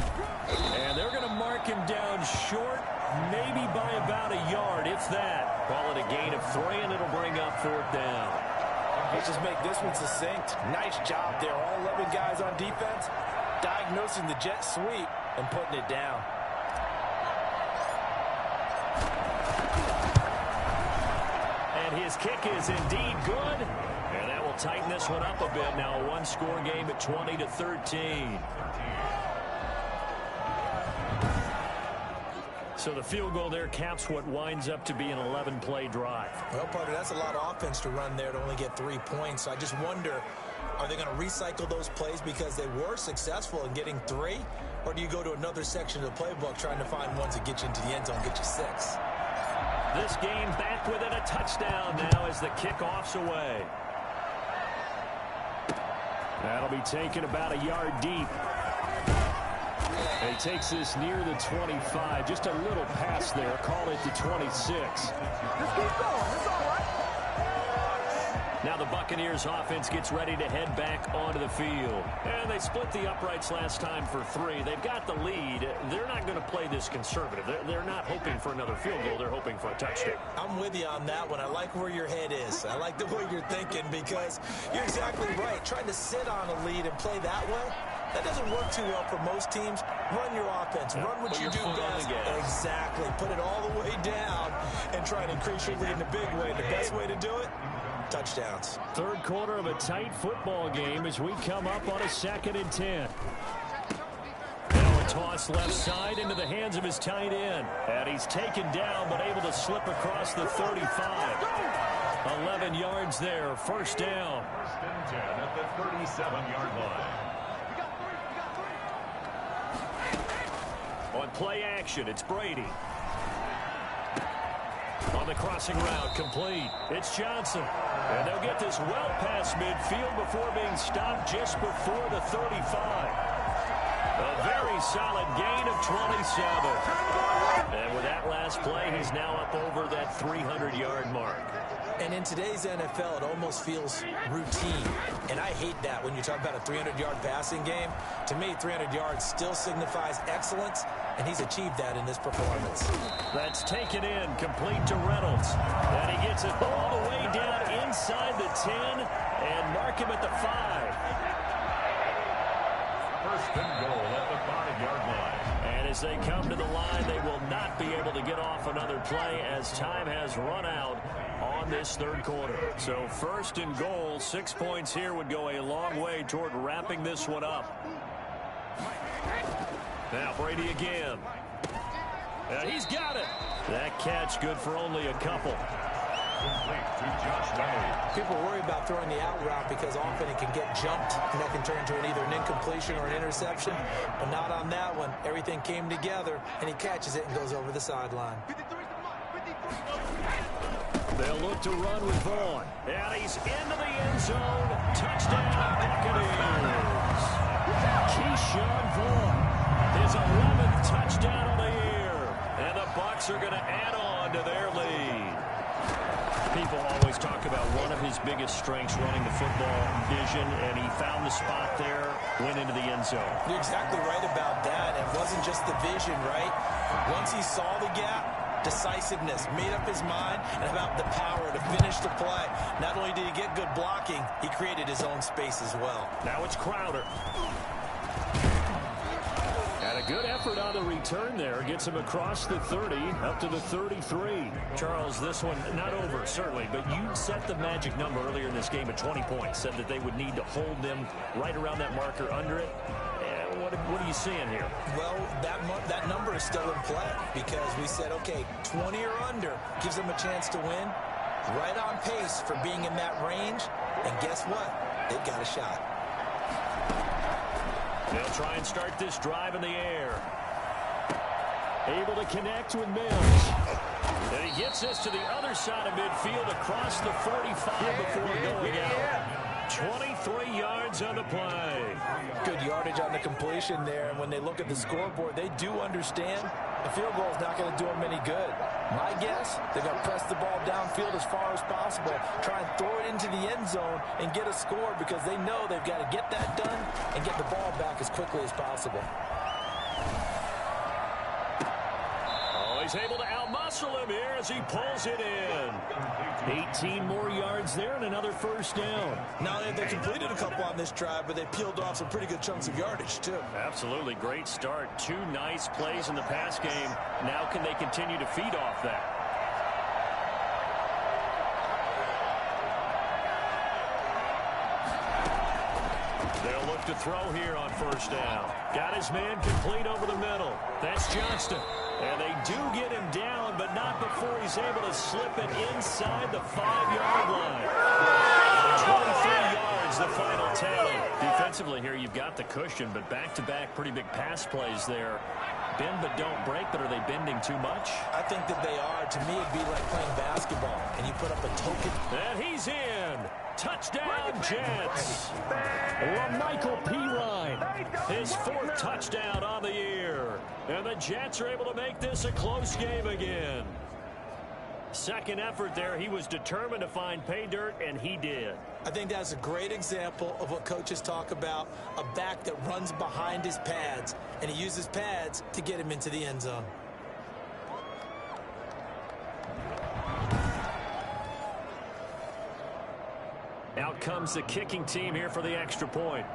And they're going to mark him down short, maybe by about a yard, if that. Call it a gain of 3, and it'll bring up 4th down. Let's just make this one succinct. Nice job there. All 11 guys on defense diagnosing the jet sweep and putting it down. And his kick is indeed good. And that will tighten this one up a bit. Now a 1-score game at 20-13. So the field goal there caps what winds up to be an 11-play drive. Well, partner, that's a lot of offense to run there to only get 3 points. So I just wonder, are they going to recycle those plays because they were successful in getting 3? Or do you go to another section of the playbook trying to find ones that get you into the end zone, get you 6? This game back within a touchdown now as the kickoff's away. That'll be taken about a yard deep. He takes this near the 25. Just a little pass there. Call it the 26. Just keep going. It's all right. Now the Buccaneers offense gets ready to head back onto the field. And they split the uprights last time for 3. They've got the lead. They're not going to play this conservative. They're not hoping for another field goal. They're hoping for a touchdown. I'm with you on that one. I like where your head is. I like the way you're thinking because you're exactly right. Trying to sit on a lead and play that way, that doesn't work too well for most teams. Run your offense. Run what you do best. Exactly. Put it all the way down and try and increase your lead in a big way. The best way to do it, touchdowns. 3rd quarter of a tight football game as we come up on a 2nd and 10. Now a toss left side into the hands of his tight end. And he's taken down but able to slip across the 35. 11 yards there. 1st down. 1st and 10 at the 37-yard line. On play action, it's Brady. On the crossing route, complete. It's Johnson. And they'll get this well past midfield before being stopped just before the 35. A very solid gain of 27. And with that last play, he's now up over that 300-yard mark. And in today's NFL, it almost feels routine. And I hate that when you talk about a 300-yard passing game. To me, 300 yards still signifies excellence, and he's achieved that in this performance. That's taken in, complete to Reynolds. And he gets it all the way down inside the 10 and mark him at the 5. 1st and goal at the 5-yard line. And as they come to the line, they will not be able to get off another play as time has run out on this 3rd quarter. So 1st and goal, 6 points here would go a long way toward wrapping this one up. Now Brady again. And he's got it. That catch good for only a couple. complete to Josh May. People worry about throwing the out route because often it can get jumped, and that can turn into either an incompletion or an interception. But not on that one. Everything came together, and he catches it and goes over the sideline. They'll look to run with Vaughn. And he's into the end zone. Touchdown, Buccaneers. Keyshawn Vaughn, his 11th touchdown of the year. And the Bucs are going to add on to their lead. People always talk about one of his biggest strengths running the football, vision, and he found the spot there, went into the end zone. You're exactly right about that. It wasn't just the vision, right? Once he saw the gap, decisiveness, made up his mind, and about the power to finish the play. Not only did he get good blocking, he created his own space as well. Now it's Crowder. And a good effort on the return there. Gets him across the 30, up to the 33. Charles, this one not over, certainly, but you set the magic number earlier in this game at 20 points. Said that they would need to hold them right around that marker under it. What are you seeing here? Well, that number is still in play because we said, okay, 20 or under gives them a chance to win. Right on pace for being in that range. And guess what? They've got a shot. They'll try and start this drive in the air. Able to connect with Mims. And he gets this to the other side of midfield across the 45 before going out. 23 yards on the play. Good yardage on the completion there. And when they look at the scoreboard, they do understand the field goal is not going to do them any good. My guess, they're going to press the ball downfield as far as possible, try and throw it into the end zone and get a score because they know they've got to get that done and get the ball back as quickly as possible. He's able to outmuscle him here as he pulls it in. 18 more yards there and another first down. Not only have they completed a couple on this drive, but they peeled off some pretty good chunks of yardage, too. Absolutely. Great start. 2 nice plays in the pass game. Now can they continue to feed off that? They'll look to throw here on first down. Got his man complete over the middle. That's Johnston. And they do get him down, but not before he's able to slip it inside the 5-yard line. 23 yards, the final tally. Defensively here, you've got the cushion, but back-to-back pretty big pass plays there. Bend but don't break, but are they bending too much? I think that they are. To me, it'd be like playing basketball, and you put up a token. And he's in. Touchdown, Jets. Michael Pirine, his 4th touchdown on the year. And the Jets are able to make this a close game again. Second effort there, he was determined to find pay dirt, and he did. I think that's a great example of what coaches talk about, a back that runs behind his pads, and he uses pads to get him into the end zone. Out comes the kicking team here for the extra point.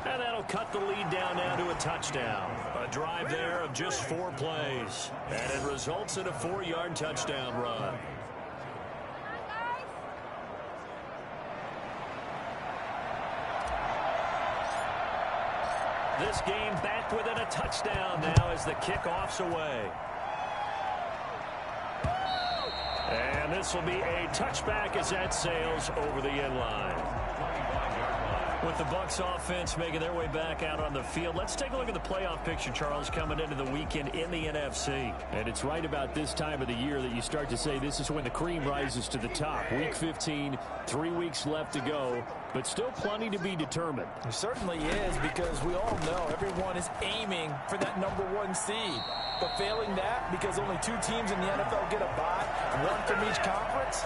And that'll cut the lead down now to a touchdown. A drive there of just 4 plays. And it results in a 4-yard touchdown run. This game back within a touchdown now as the kickoff's away. And this will be a touchback as that sails over the end line. With the Bucs offense making their way back out on the field, let's take a look at the playoff picture, Charles, coming into the weekend in the NFC. And it's right about this time of the year that you start to say this is when the cream rises to the top. Week 15, 3 weeks left to go, but still plenty to be determined. It certainly is, because we all know everyone is aiming for that #1 seed. But failing that, because only 2 teams in the NFL get a bye, 1 from each conference,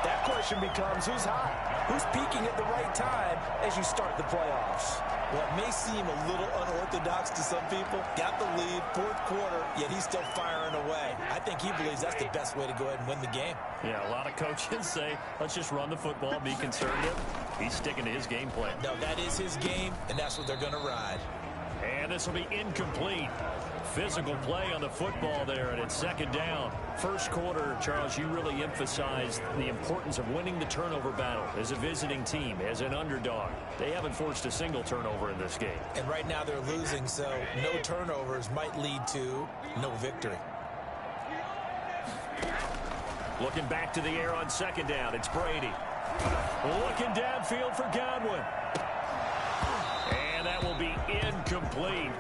that question becomes who's hot? Who's peaking at the right time as you start the playoffs? What may seem a little unorthodox to some people, got the lead, 4th quarter, yet he's still firing away. I think he believes that's the best way to go ahead and win the game. Yeah, a lot of coaches say, let's just run the football, be conservative. He's sticking to his game plan. No, that is his game, and that's what they're going to ride. And this will be incomplete. Physical play on the football there, and it's second down. First quarter, Charles, you really emphasized the importance of winning the turnover battle as a visiting team, as an underdog. They haven't forced a single turnover in this game. And right now they're losing, so no turnovers might lead to no victory. Looking back to the air on second down, it's Brady. Looking downfield for Godwin. And that will be incomplete.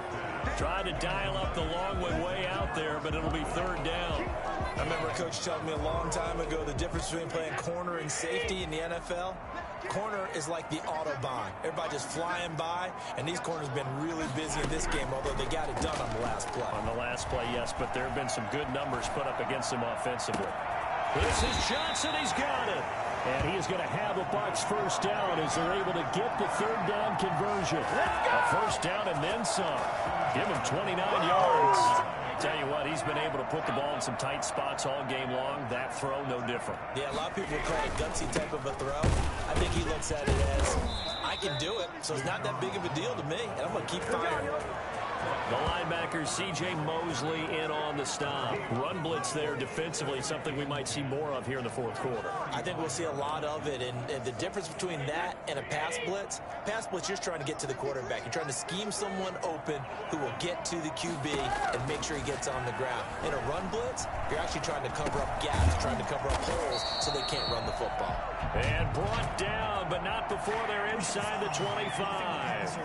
Trying to dial up the long way out there, but it'll be third down. I remember a coach telling me a long time ago the difference between playing corner and safety in the NFL. Corner is like the Autobahn. Everybody just flying by, and these corners have been really busy in this game, although they got it done on the last play. On the last play, yes, but there have been some good numbers put up against them offensively. This is Johnson. He's got it. And he is going to have a Bucs first down as they're able to get the third down conversion. A first down and then some. Give him 29 yards. Tell you what, he's been able to put the ball in some tight spots all game long. That throw, no different. Yeah, a lot of people call it gutsy type of a throw. I think he looks at it as, I can do it, so it's not that big of a deal to me, and I'm going to keep firing. The linebacker, C.J. Mosley, in on the stop. Run blitz there defensively, something we might see more of here in the fourth quarter. I think we'll see a lot of it, and the difference between that and a pass blitz, you're just trying to get to the quarterback. You're trying to scheme someone open who will get to the QB and make sure he gets on the ground. In a run blitz, you're actually trying to cover up gaps, trying to cover up holes so they can't run the football. And brought down, but not before they're inside the 25.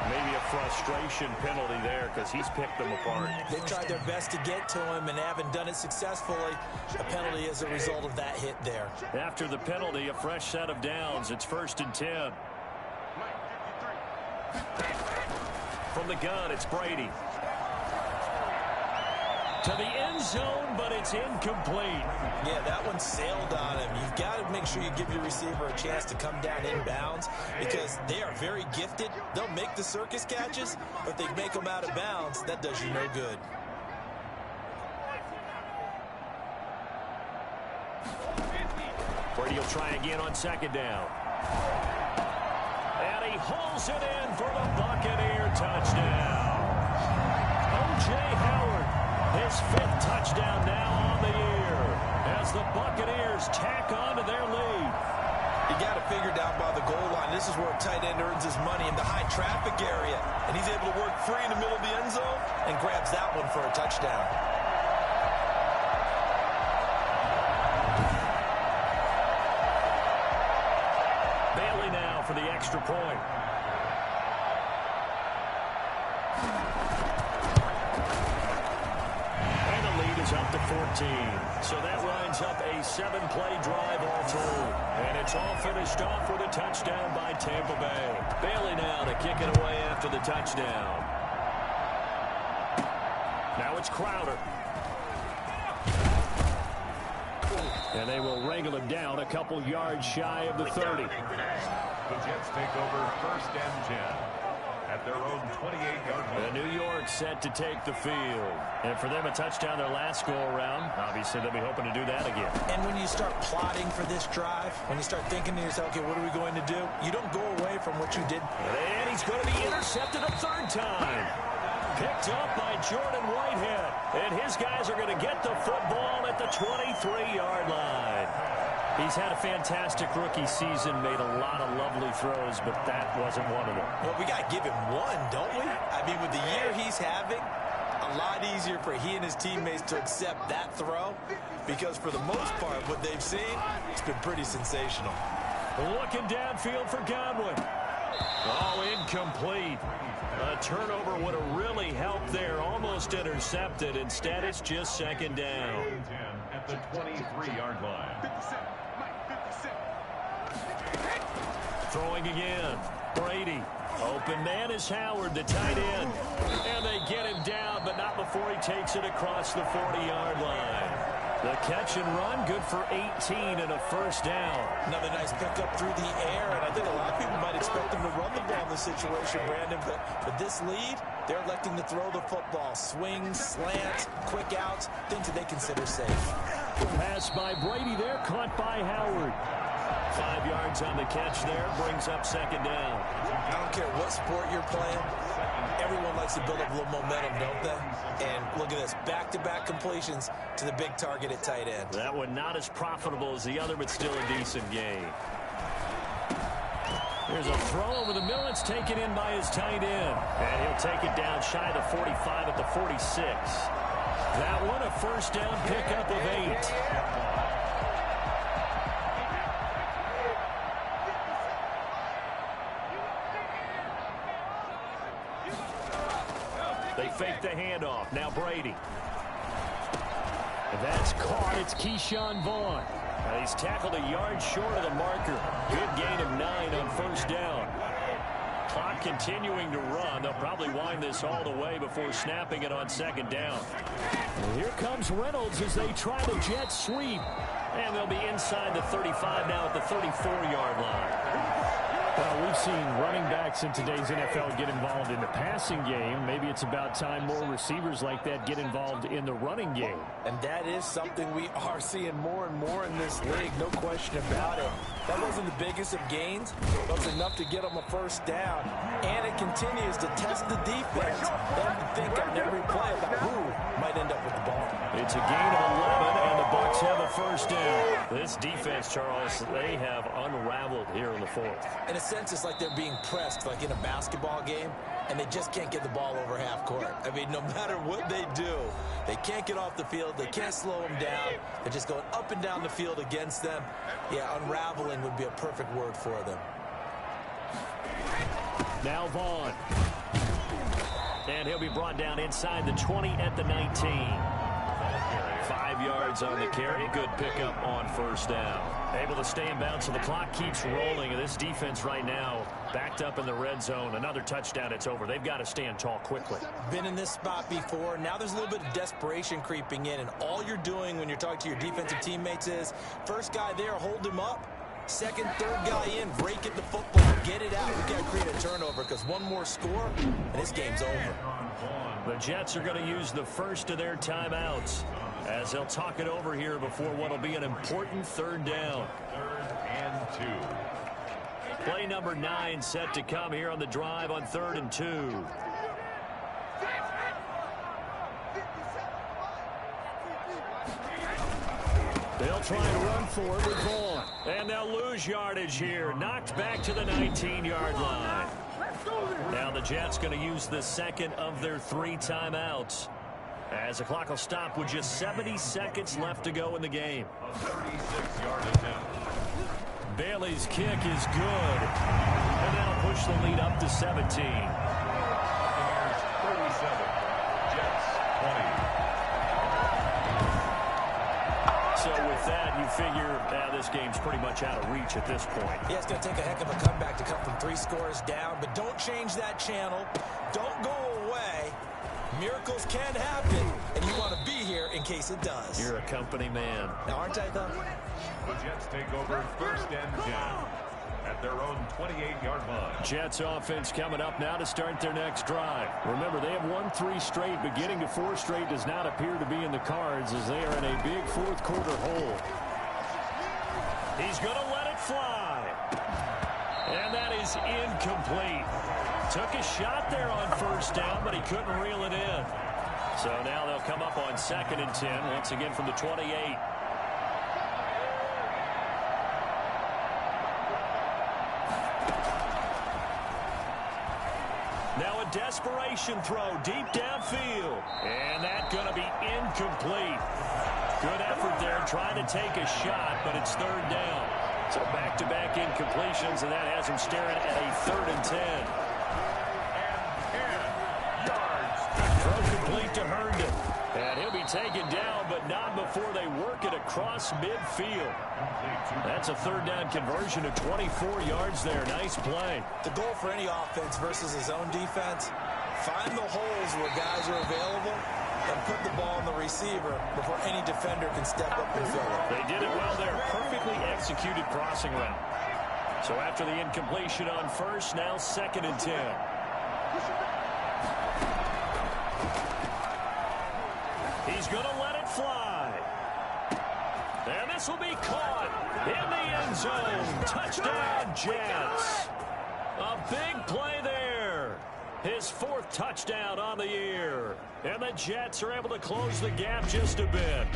Maybe a frustration penalty there because he's picked them apart. They've tried their best to get to him and haven't done it successfully. A penalty is a result of that hit there. After the penalty, a fresh set of downs. It's 1st and 10. From the gun, it's Brady. To the end zone, but it's incomplete. Yeah, that one sailed on him. You've got to make sure you give your receiver a chance to come down inbounds because they are very gifted. They'll make the circus catches, but they make them out of bounds. That does you no good. Brady will try again on second down. And he hauls it in for the Buccaneer touchdown. O.J. Howard. His 5th touchdown now on the year as the Buccaneers tack on to their lead. You got to figure down by the goal line. This is where a tight end earns his money in the high traffic area. And he's able to work free in the middle of the end zone and grabs that one for a touchdown. Bailey now for the extra point. Up to 14. So that winds up a 7-play drive all told. And it's all finished off with a touchdown by Tampa Bay. Bailey now to kick it away after the touchdown. Now it's Crowder. And they will wrangle him down a couple yards shy of the 30. The Jets take over 1st and 10. At their own 28-yard line. New York set to take the field. And for them, a touchdown their last go-around. Obviously, they'll be hoping to do that again. And when you start plotting for this drive, when you start thinking to yourself, okay, what are we going to do? You don't go away from what you did. And he's going to be intercepted a 3rd time. Picked up by Jordan Whitehead. And his guys are going to get the football at the 23-yard line. He's had a fantastic rookie season, made a lot of lovely throws, but that wasn't one of them. Well, we got to give him one, don't we? I mean, with the year he's having, a lot easier for he and his teammates to accept that throw because for the most part, what they've seen, it's been pretty sensational. Looking downfield for Godwin. Oh, incomplete. A turnover would have really helped there. Almost intercepted. Instead, it's just 2nd down. At the 23-yard line. Throwing again. Brady. Open man is Howard, the tight end. And they get him down, but not before he takes it across the 40-yard line. The catch and run, good for 18 and a 1st down. Another nice pickup through the air, and I think a lot of people might expect him to run the ball in this situation, Brandon, but for this lead, they're electing to throw the football. Swings, slants, quick outs, things that they consider safe. Pass by Brady there, caught by Howard. 5 yards on the catch there. Brings up second down. I don't care what sport you're playing. Everyone likes to build up a little momentum, don't they? And look at this, back-to-back completions to the big target at tight end. That one not as profitable as the other, but still a decent gain. There's a throw over the middle. It's taken in by his tight end. And he'll take it down shy of the 45 at the 46. That one a first down pickup of 8. They fake the handoff. Now Brady. And that's caught. It's Keyshawn Vaughn. He's tackled a yard short of the marker. Good gain of 9 on first down. Clock continuing to run. They'll probably wind this all the way before snapping it on second down. And here comes Reynolds as they try the jet sweep. And they'll be inside the 35 now at the 34-yard line. Well, we've seen running backs in today's NFL get involved in the passing game. Maybe it's about time more receivers like that get involved in the running game. And that is something we are seeing more and more in this league, no question about it. That wasn't the biggest of gains, but it was enough to get them a first down. And it continues to test the defense. They have to think on every play about who might end up with the ball. It's a gain of 11, and the Bucs have a first down. This defense, Charles, they have unraveled here in the fourth. In a sense, it's like they're being pressed, like in a basketball game, and they just can't get the ball over half court. I mean, no matter what they do, they can't get off the field. They can't slow them down. They're just going up and down the field against them. Yeah, unraveling would be a perfect word for them. Now Vaughn. And he'll be brought down inside the 20 at the 19. 5 yards on the carry. Good pickup on first down. Able to stay in bounds, so the clock keeps rolling. And this defense right now backed up in the red zone. Another touchdown, it's over. They've got to stand tall quickly. Been in this spot before. Now there's a little bit of desperation creeping in. And all you're doing when you're talking to your defensive teammates is, first guy there, hold him up. Second, third guy in, break it the football, get it out. We've got to create a turnover because one more score, and this game's over. The Jets are going to use the first of their timeouts as they'll talk it over here before what will be an important third down. 3rd and 2. Play number 9 set to come here on the drive on 3rd and 2. They'll try and run for it with Vaughn. And they'll lose yardage here. Knocked back to the 19-yard line. Now the Jets going to use the second of their 3 timeouts, as the clock will stop with just 70 seconds left to go in the game. A 36-yard attempt. Bailey's kick is good. And that'll push the lead up to 17. Buccaneers 37. Jets 20. So with that, you figure this game's pretty much out of reach at this point. Yeah, it's going to take a heck of a comeback to come from 3 scores down, but don't change that channel. Don't go away. Miracles can happen, and you want to be here in case it does. You're a company man. Now, aren't I, though? The Jets take over 1st and 10 at their own 28-yard line. Jets offense coming up now to start their next drive. Remember, they have won 3 straight, but getting to 4 straight does not appear to be in the cards as they are in a big fourth-quarter hole. He's going to let it fly. And that is incomplete. Took a shot there on first down, but he couldn't reel it in. So now they'll come up on 2nd and 10, once again from the 28. Now a desperation throw deep downfield. And that's going to be incomplete. Good effort there, trying to take a shot, but it's 3rd down. So back-to-back incompletions, and that has him staring at a 3rd and 10. Throw complete to Herndon. And he'll be taken down, but not before they work it across midfield. That's a 3rd down conversion of 24 yards there. Nice play. The goal for any offense versus his own defense, find the holes where guys are available and put the ball on the receiver before any defender can step up and fill it. They did it well there. Perfectly executed crossing route. So after the incompletion on first, now 2nd and 10. He's going to let it fly. And this will be caught in the end zone. Touchdown, Jets. A big play there. His 4th touchdown on the year. And the Jets are able to close the gap just a bit.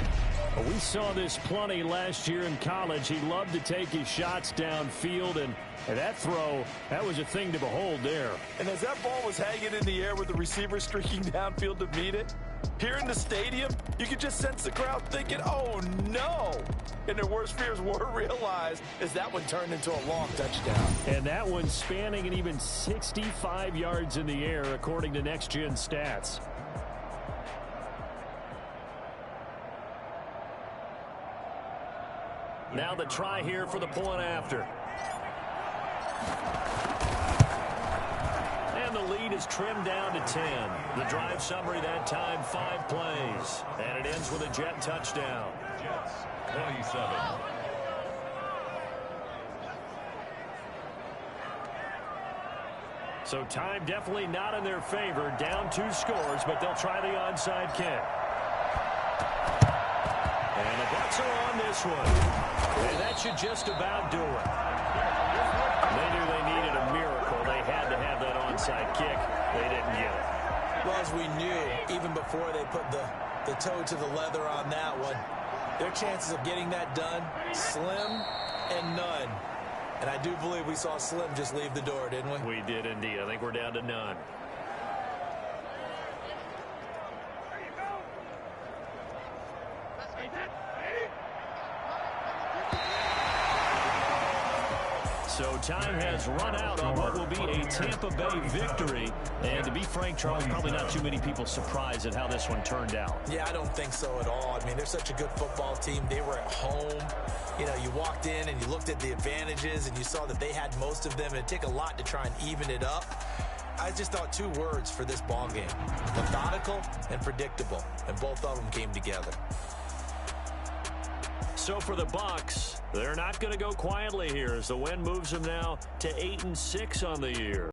We saw this plenty last year in college. He loved to take his shots downfield, and that throw, that was a thing to behold there. And as that ball was hanging in the air with the receiver streaking downfield to meet it, here in the stadium, you could just sense the crowd thinking, oh, no. And their worst fears were realized as that one turned into a long touchdown. And that one spanning an even 65 yards in the air, according to Next Gen Stats. Now the try here for the point after. And the lead is trimmed down to 10. The drive summary that time, 5 plays. And it ends with a Jet touchdown. Jets, 27. So time definitely not in their favor. Down 2 scores, but they'll try the onside kick. And the Bucs are on this one. And that should just about do it. They knew they needed a miracle. They had to have that onside kick. They didn't get it. Well, as we knew, even before they put the toe to the leather on that one, their chances of getting that done, slim and none. And I do believe we saw Slim just leave the door, didn't we? We did indeed. I think we're down to none. So time has run out on what will be a Tampa Bay victory. And to be frank, Charles, probably not too many people surprised at how this one turned out. Yeah, I don't think so at all. I mean, they're such a good football team. They were at home. You know, you walked in and you looked at the advantages and you saw that they had most of them. And it'd take a lot to try and even it up. I just thought 2 words for this ball game: methodical and predictable. And both of them came together. So for the Bucs, they're not going to go quietly here as the win moves them now to 8-6 on the year.